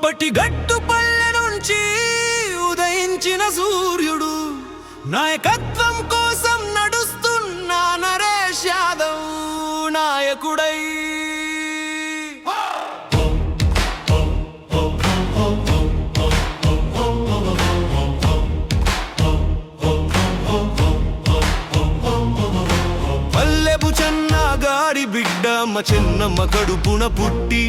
అంబటి గట్టుపల్లె నుంచి ఉదయించిన సూర్యుడు, నాయకత్వం కోసం నడుస్తున్న నరేష్ యాదవ్ నాయకుడై. పల్లెపు చెన్నగాడి బిడ్డ మా చిన్నమ్మ కడుపున పుట్టి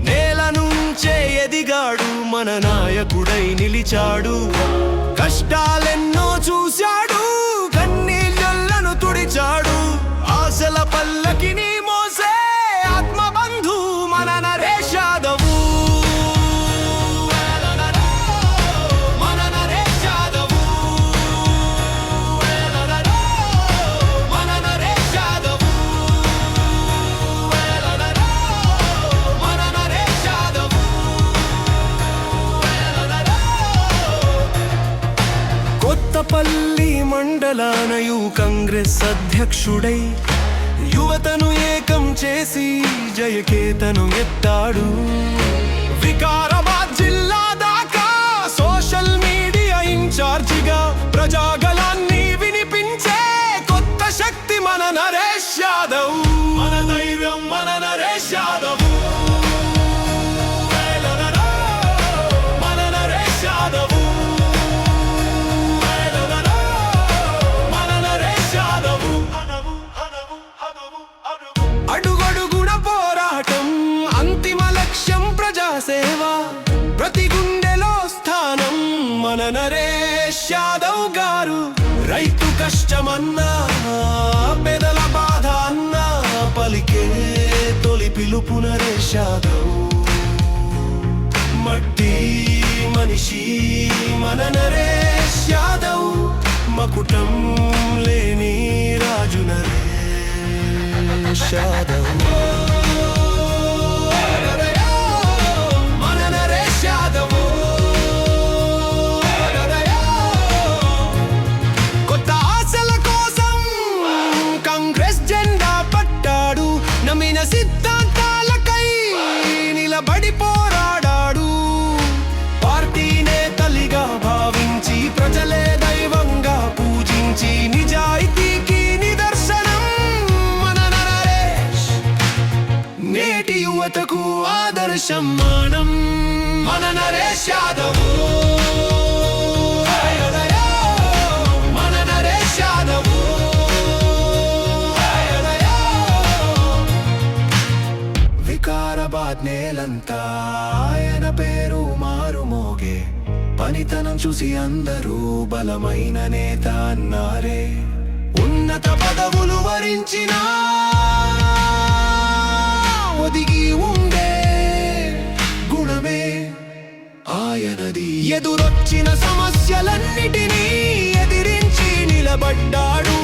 నేల నుంచే ఎదిగాడు, మన నాయకుడై నిలిచాడు. కష్టాలెన్నో చూశాడు, కన్నీళ్ళను తుడిచాడు. ఆశల పల్లకిని మోసే ఆత్మబంధు మన నరేష్ యాదవ్. కొత్తపల్లి మండలానయు కాంగ్రెస్ అధ్యక్షుడై యువతను ఏకం చేసి జయకేతను ఎత్తాడు. వికారాబాద్ జిల్లా దాకా సోషల్ మీడియా ఇన్ఛార్జిగా ప్రజాగలాన్ని వినిపించే కొత్త శక్తి మన నరేష్ యాదవ్. మన ధైర్యం మన నరేష్ యాదవ్. అడుగడుగున పోరాటం, అంతిమ లక్ష్యం ప్రజాసేవ, ప్రతి గుండెలో స్థానం మన నరేష్ యాదవ్ గారు. రైతు కష్టమన్నా పెదల బాధ అన్నా పలికే తొలి పిలుపు నరేష్ యాదవ్. మట్టి మనిషి మన నరేష్ యాదవ్, మకుటం లేని రాజు నరేష్ యాదవ్. మన నరేష్ యాదవ్ కొత్త ఆశల కోసం కాంగ్రెస్ జెండా పట్టాడు. నమ్మిన సిద్ధాంతాలకై నిలబడి పోరాడాడు. పార్టీనే తల్లిగా భావించి ప్రజలే దైవంగా పూజించి నిజాయితీకి నిదర్శనం మన నరేష్. నేటి యువతకు ఆదర్శం మానం మన నరేష్ యాదవ్. మన నరేష్ యాదవ్. వికారాబాద్ నేలంతా ఆయన పేరు మారుమోగే. పనితనం చూసి అందరూ బలమైన నేత అన్నారే. ఉన్నత పదవులు వరించిన ఒదిగి ఉండే గుణమే ఆయనది. ఎదురొచ్చిన సమస్యలన్నిటినీ ఎదిరించి నిలబడ్డాడు.